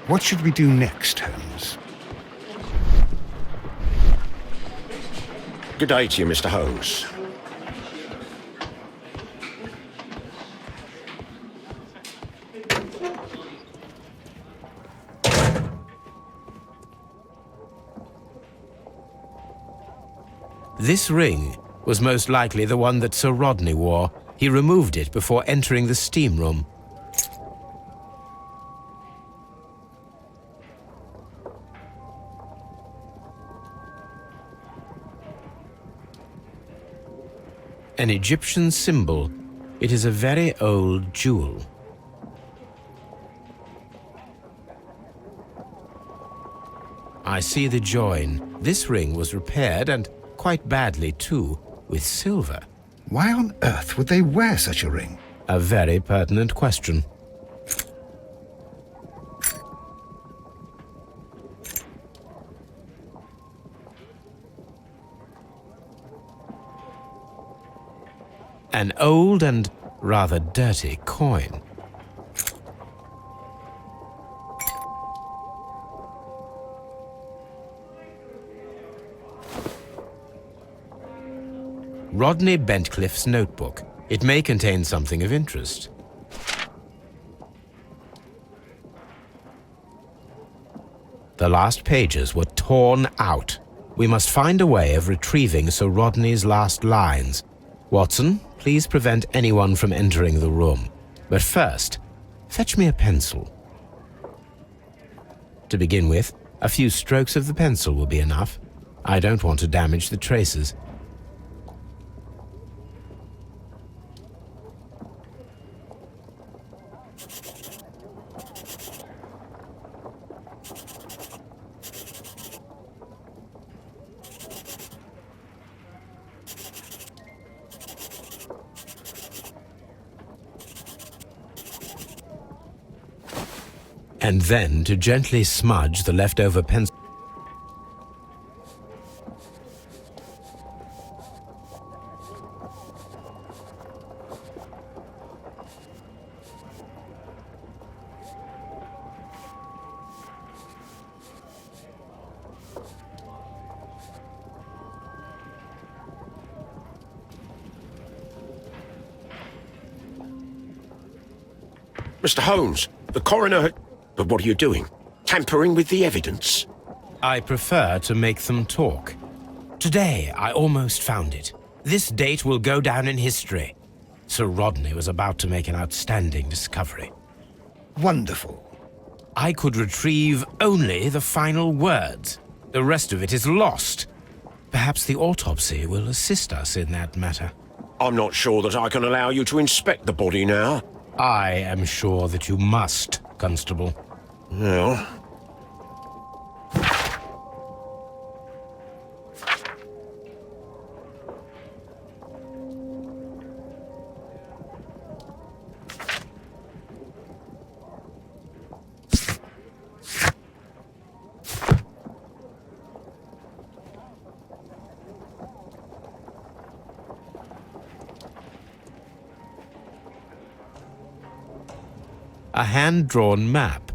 What should we do next, Holmes? Good day to you, Mr. Holmes. This ring was most likely the one that Sir Rodney wore. He removed it before entering the steam room. An Egyptian symbol. It is a very old jewel. I see the join. This ring was repaired, and quite badly too, with silver. Why on earth would they wear such a ring? A very pertinent question. An old and rather dirty coin. Rodney Bentcliffe's notebook. It may contain something of interest. The last pages were torn out. We must find a way of retrieving Sir Rodney's last lines. Watson, please prevent anyone from entering the room. But first, fetch me a pencil. To begin with, a few strokes of the pencil will be enough. I don't want to damage the traces. And then to gently smudge the leftover pencil. Mr. Holmes, the coroner had... But what are you doing? Tampering with the evidence? I prefer to make them talk. Today, I almost found it. This date will go down in history. Sir Rodney was about to make an outstanding discovery. Wonderful. I could retrieve only the final words. The rest of it is lost. Perhaps the autopsy will assist us in that matter. I'm not sure that I can allow you to inspect the body now. I am sure that you must, Constable. Well... A hand-drawn map.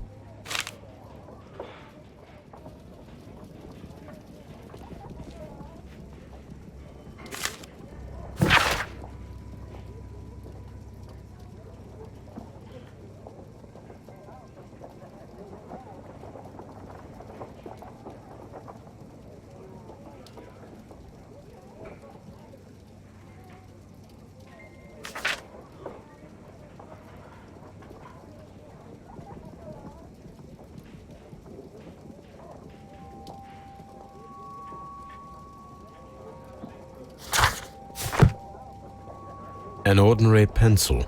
An ordinary pencil.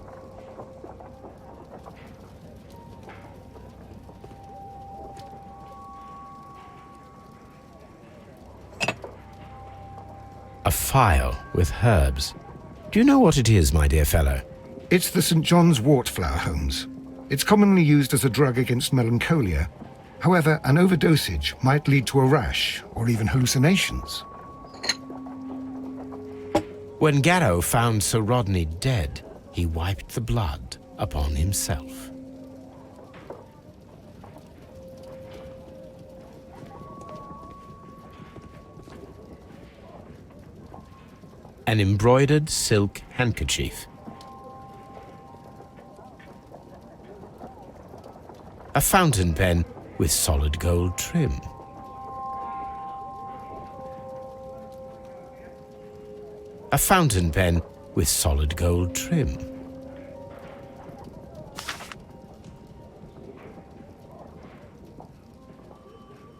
A file with herbs. Do you know what it is, my dear fellow? It's the St. John's wort flower, Holmes. It's commonly used as a drug against melancholia. However, an overdosage might lead to a rash or even hallucinations. When Garrow found Sir Rodney dead, he wiped the blood upon himself. An embroidered silk handkerchief. A fountain pen with solid gold trim. A fountain pen with solid gold trim.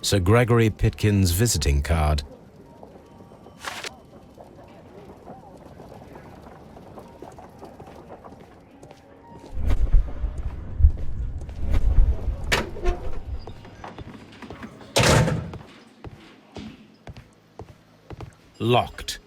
Sir Gregory Pitkin's visiting card. Locked.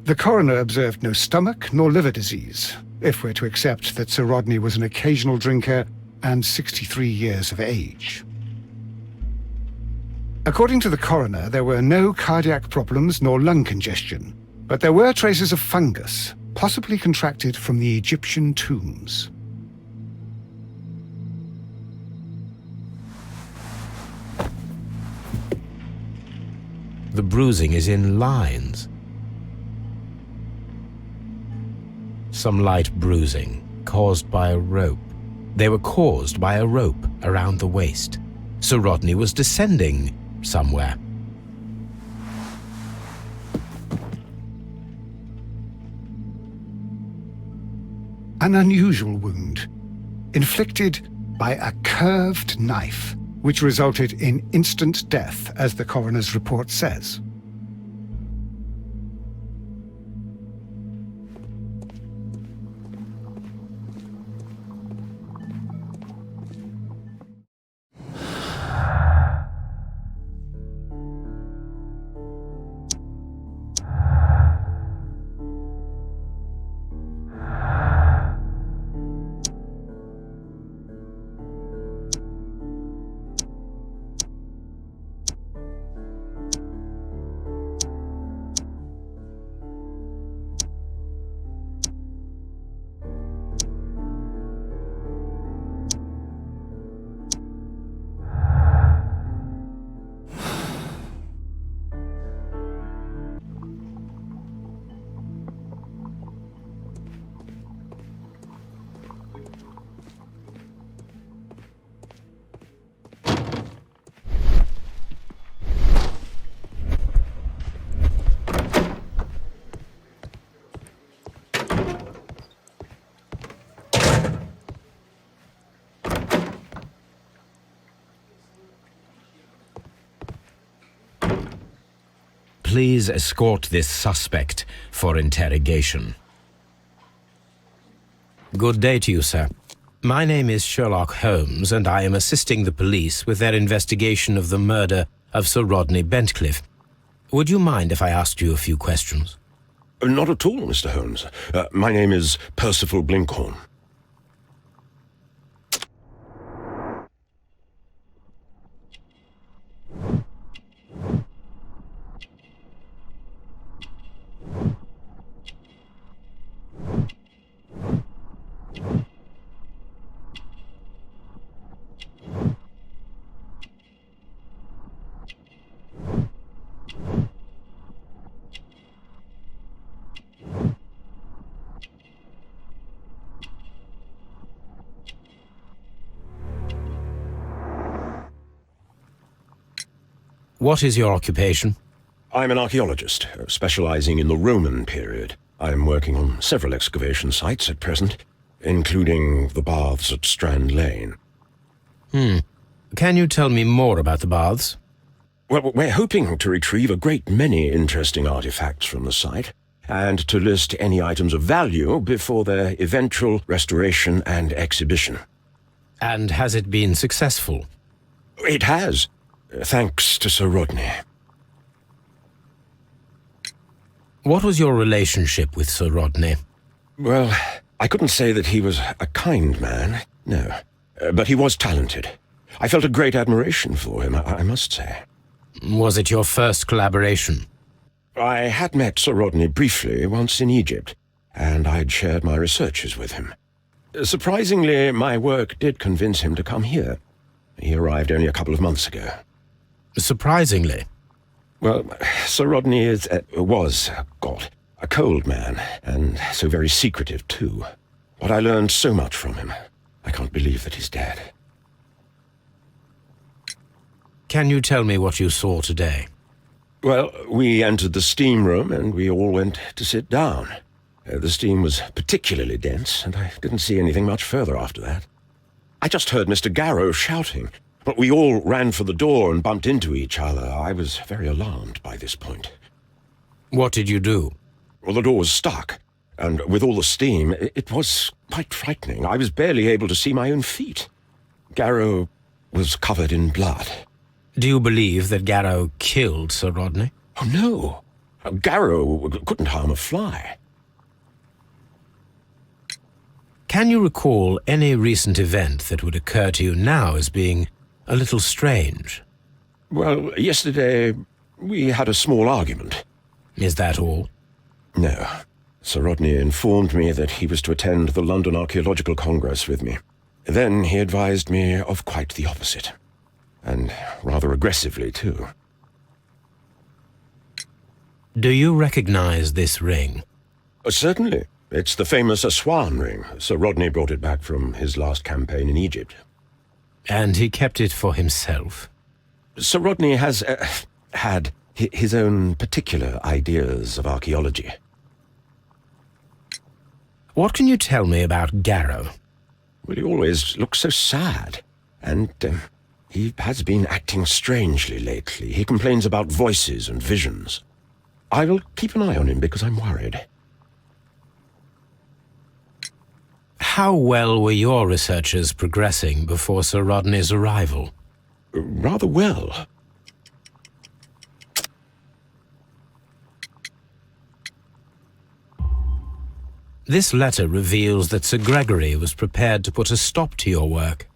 The coroner observed no stomach nor liver disease, if we're to accept that Sir Rodney was an occasional drinker and 63 years of age. According to the coroner, there were no cardiac problems nor lung congestion, but there were traces of fungus, possibly contracted from the Egyptian tombs. The bruising is in lines. Some light bruising, caused by a rope. They were caused by a rope around the waist. Sir Rodney was descending somewhere. An unusual wound, inflicted by a curved knife, which resulted in instant death, as the coroner's report says. Please escort this suspect for interrogation. Good day to you, sir. My name is Sherlock Holmes, and I am assisting the police with their investigation of the murder of Sir Rodney Bentcliffe. Would you mind if I asked you a few questions? Not at all, Mr. Holmes. My name is Percival Blinkhorn. What is your occupation? I'm an archaeologist, specializing in the Roman period. I'm working on several excavation sites at present, including the baths at Strand Lane. Can you tell me more about the baths? Well, we're hoping to retrieve a great many interesting artifacts from the site, and to list any items of value before their eventual restoration and exhibition. And has it been successful? It has, thanks to Sir Rodney. What was your relationship with Sir Rodney? Well, I couldn't say that he was a kind man, no. But he was talented. I felt a great admiration for him, I must say. Was it your first collaboration? I had met Sir Rodney briefly once in Egypt, and I'd shared my researches with him. Surprisingly, my work did convince him to come here. He arrived only a couple of months ago. Surprisingly? Well, Sir Rodney was a cold man, and so very secretive too. But I learned so much from him. I can't believe that he's dead. Can you tell me what you saw today? Well, we entered the steam room and we all went to sit down. The steam was particularly dense, and I didn't see anything much further after that. I just heard Mr. Garrow shouting, but we all ran for the door and bumped into each other. I was very alarmed by this point. What did you do? Well, the door was stuck, and with all the steam, it was quite frightening. I was barely able to see my own feet. Garrow was covered in blood. Do you believe that Garrow killed Sir Rodney? Oh, no. Garrow couldn't harm a fly. Can you recall any recent event that would occur to you now as being a little strange? Well, yesterday we had a small argument. Is that all? No. Sir Rodney informed me that he was to attend the London Archaeological Congress with me. Then he advised me of quite the opposite. And rather aggressively, too. Do you recognize this ring? Certainly. It's the famous Aswan ring. Sir Rodney brought it back from his last campaign in Egypt. And he kept it for himself? Sir Rodney has had his own particular ideas of archaeology. What can you tell me about Garrow? Well, he always looks so sad. And he has been acting strangely lately. He complains about voices and visions. I will keep an eye on him because I'm worried. How well were your researches progressing before Sir Rodney's arrival? Rather well. This letter reveals that Sir Gregory was prepared to put a stop to your work.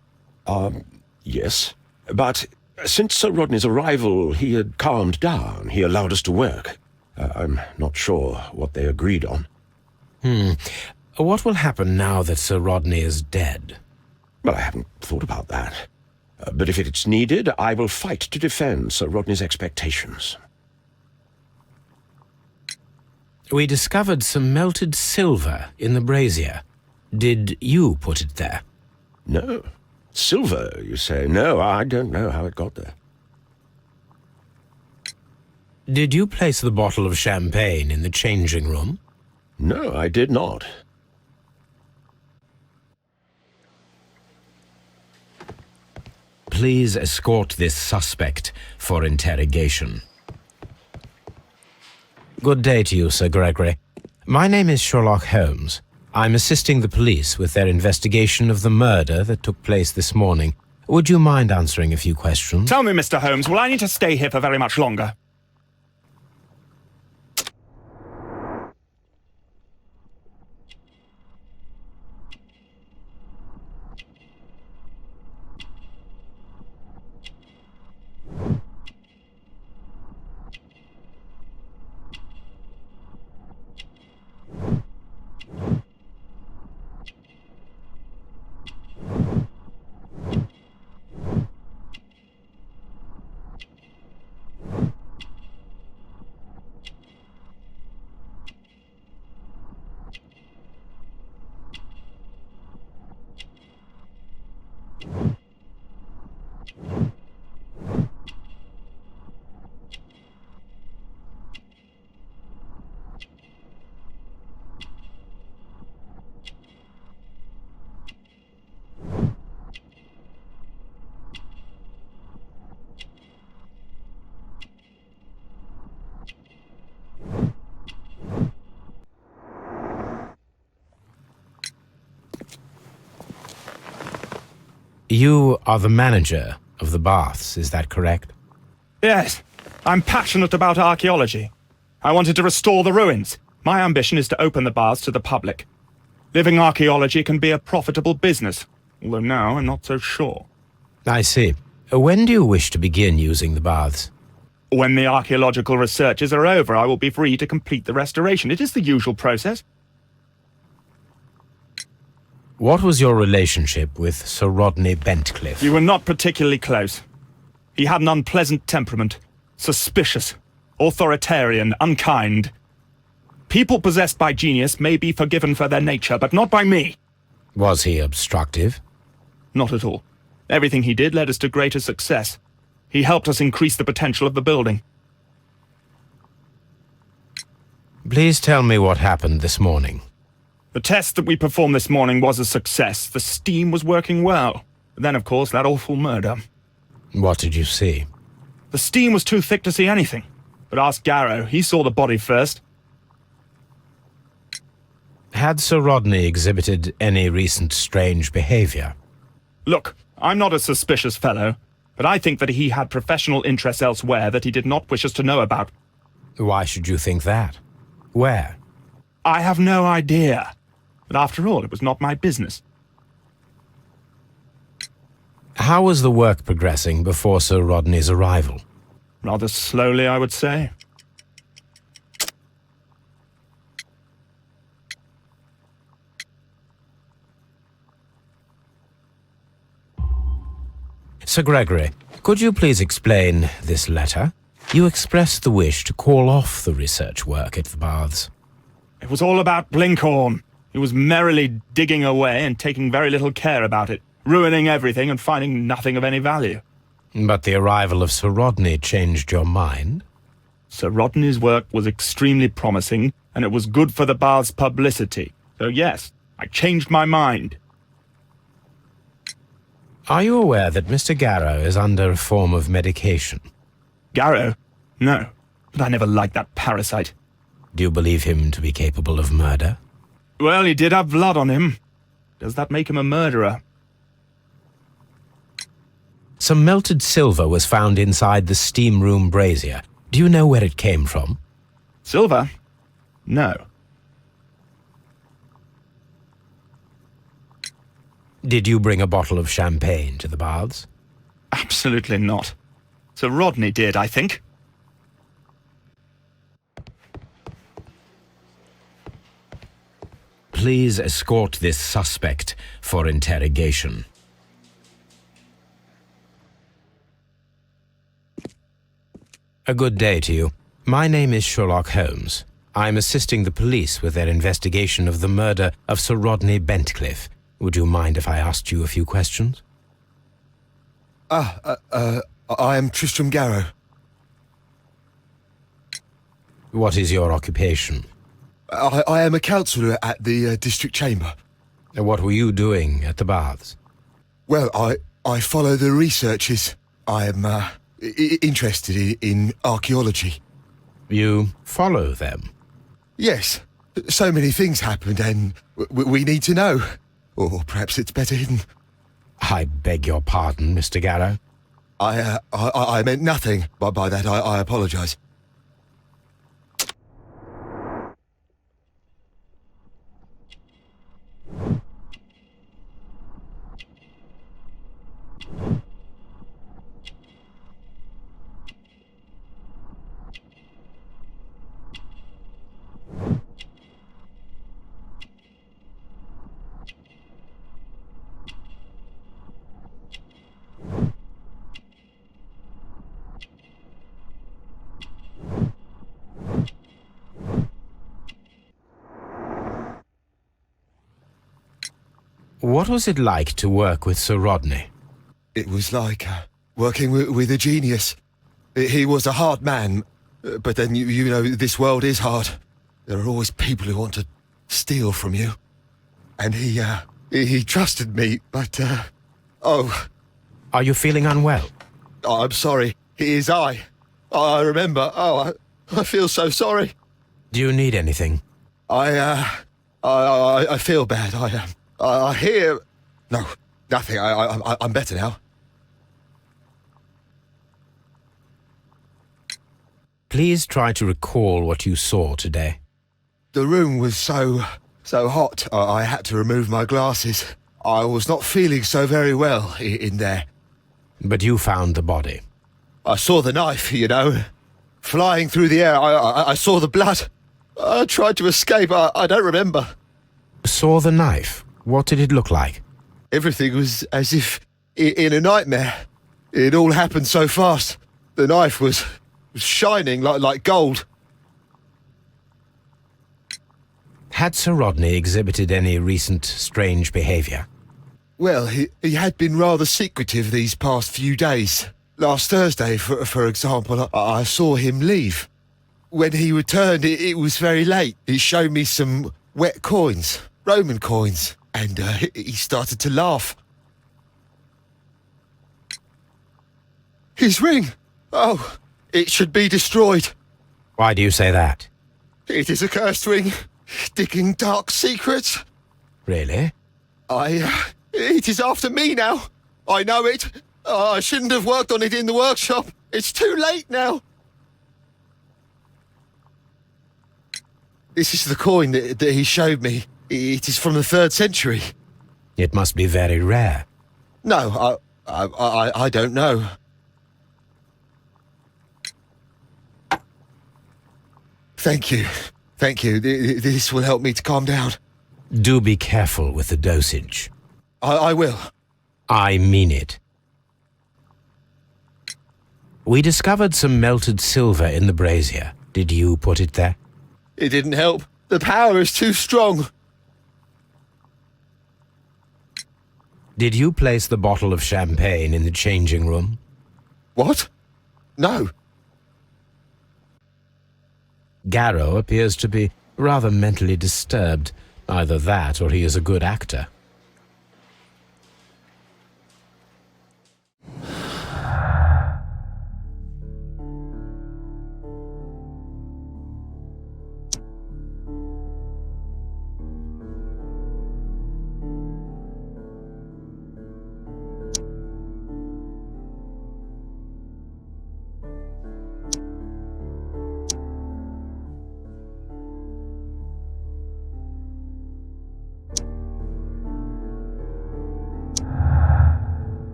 Yes. But since Sir Rodney's arrival, he had calmed down. He allowed us to work. I'm not sure what they agreed on. What will happen now that Sir Rodney is dead? Well, I haven't thought about that. But if it's needed, I will fight to defend Sir Rodney's expectations. We discovered some melted silver in the brazier. Did you put it there? No. Silver, you say? No, I don't know how it got there. Did you place the bottle of champagne in the changing room? No, I did not. Please escort this suspect for interrogation. Good day to you, Sir Gregory. My name is Sherlock Holmes. I'm assisting the police with their investigation of the murder that took place this morning. Would you mind answering a few questions? Tell me, Mr. Holmes, will I need to stay here for very much longer? You are the manager of the baths, is that correct? Yes, I'm passionate about archaeology. I wanted to restore the ruins. My ambition is to open the baths to the public. Living archaeology can be a profitable business, although now I'm not so sure. I see. When do you wish to begin using the baths? When the archaeological researches are over, I will be free to complete the restoration. It is the usual process. What was your relationship with Sir Rodney Bentcliffe? You were not particularly close. He had an unpleasant temperament, suspicious, authoritarian, unkind. People possessed by genius may be forgiven for their nature, but not by me. Was he obstructive? Not at all. Everything he did led us to greater success. He helped us increase the potential of the building. Please tell me what happened this morning. The test that we performed this morning was a success. The steam was working well. But then, of course, that awful murder. What did you see? The steam was too thick to see anything. But ask Garrow. He saw the body first. Had Sir Rodney exhibited any recent strange behavior? Look, I'm not a suspicious fellow, but I think that he had professional interests elsewhere that he did not wish us to know about. Why should you think that? Where? I have no idea. But after all, it was not my business. How was the work progressing before Sir Rodney's arrival? Rather slowly, I would say. Sir Gregory, could you please explain this letter? You expressed the wish to call off the research work at the baths. It was all about Blinkhorn. He was merrily digging away and taking very little care about it, ruining everything and finding nothing of any value. But the arrival of Sir Rodney changed your mind? Sir Rodney's work was extremely promising, and it was good for the bath's publicity. So yes, I changed my mind. Are you aware that Mr. Garrow is under a form of medication? Garrow? No, but I never liked that parasite. Do you believe him to be capable of murder? Well, he did have blood on him. Does that make him a murderer? Some melted silver was found inside the steam room brazier. Do you know where it came from? Silver? No. Did you bring a bottle of champagne to the baths? Absolutely not. Sir Rodney did, I think. Please escort this suspect for interrogation. A good day to you. My name is Sherlock Holmes. I'm assisting the police with their investigation of the murder of Sir Rodney Bentcliffe. Would you mind if I asked you a few questions? I am Tristram Garrow. What is your occupation? I am a councillor at the district chamber. What were you doing at the baths? Well, I follow the researches. I am interested in archaeology. You follow them? Yes. So many things happened and we need to know. Or perhaps it's better hidden. I beg your pardon, Mr. Garrow. I meant nothing by that. I apologise. What was it like to work with Sir Rodney? It was like working with a genius. He was a hard man, but then, you know, this world is hard. There are always people who want to steal from you. And he trusted me, but, oh... Are you feeling unwell? I'm sorry. It is I remember. Oh, I feel so sorry. Do you need anything? I feel bad. I hear... No, Nothing. I'm better now. Please try to recall what you saw today. The room was so hot, I had to remove my glasses. I was not feeling so very well in there. But you found the body. I saw the knife, flying through the air. I saw the blood. I tried to escape. I don't remember. Saw the knife? What did it look like? Everything was as if in a nightmare. It all happened so fast. The knife was shining like gold. Had Sir Rodney exhibited any recent strange behaviour? Well, he had been rather secretive these past few days. Last Thursday, for example, I saw him leave. When he returned, it was very late. He showed me some wet coins, Roman coins, and he started to laugh. His ring! Oh, it should be destroyed. Why do you say that? It is a cursed ring, digging dark secrets. Really? It is after me now. I know it. I shouldn't have worked on it in the workshop. It's too late now. This is the coin that he showed me. It is from the 3rd century. It must be very rare. No, I don't know. Thank you. Thank you. This will help me to calm down. Do be careful with the dosage. I will. I mean it. We discovered some melted silver in the brazier. Did you put it there? It didn't help. The power is too strong. Did you place the bottle of champagne in the changing room? What? No. Garrow appears to be rather mentally disturbed. Either that or he is a good actor.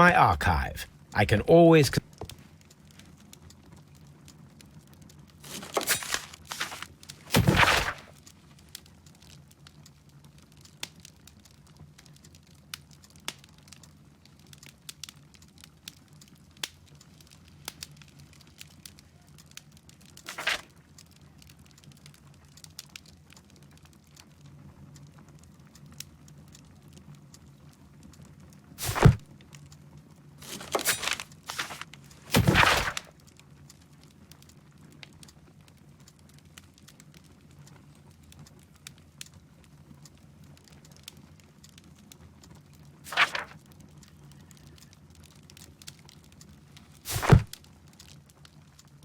my archive. I can always...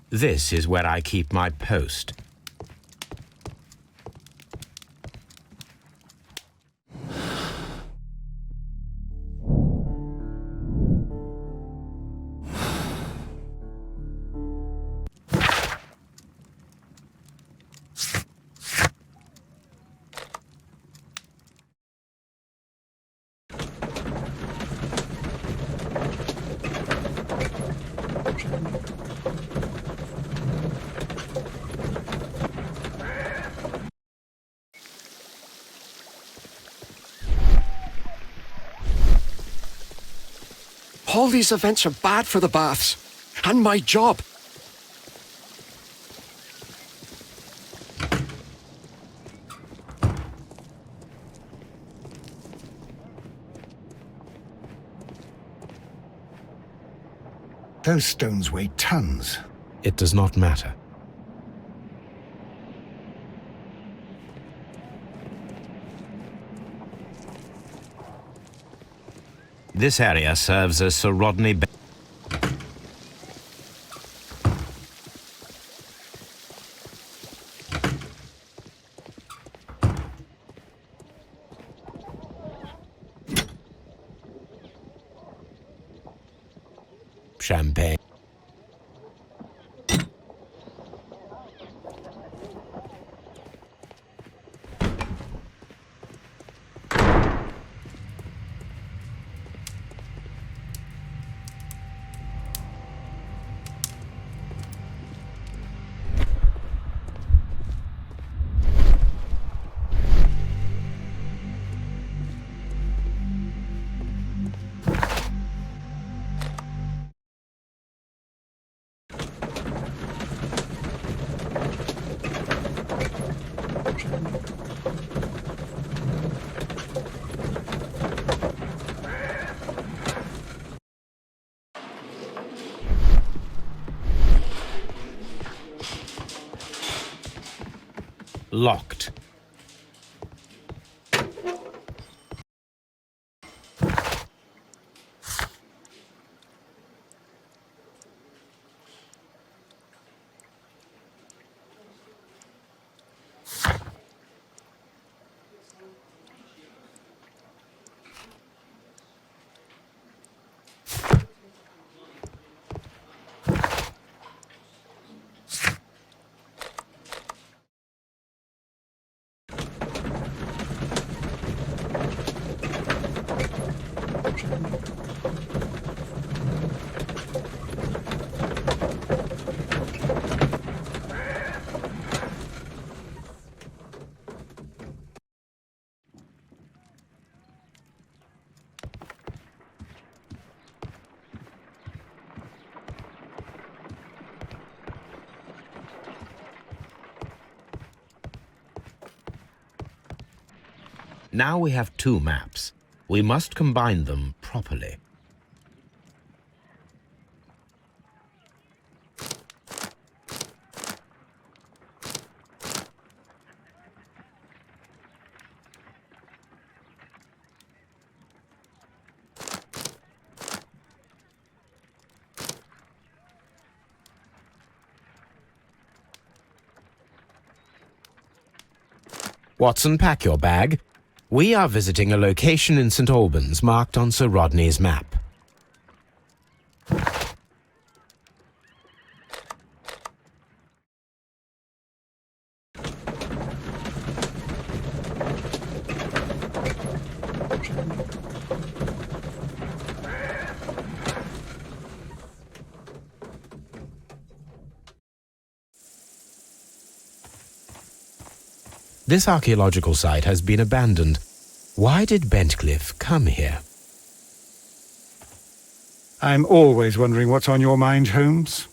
This is where I keep my post. All these events are bad for the baths. And my job. Those stones weigh tons. It does not matter. This area serves as Sir Rodney... Champagne. Locked. Now we have two maps. We must combine them properly. Watson, pack your bag. We are visiting a location in St. Albans marked on Sir Rodney's map. This archaeological site has been abandoned. Why did Bentcliffe come here? I'm always wondering what's on your mind, Holmes.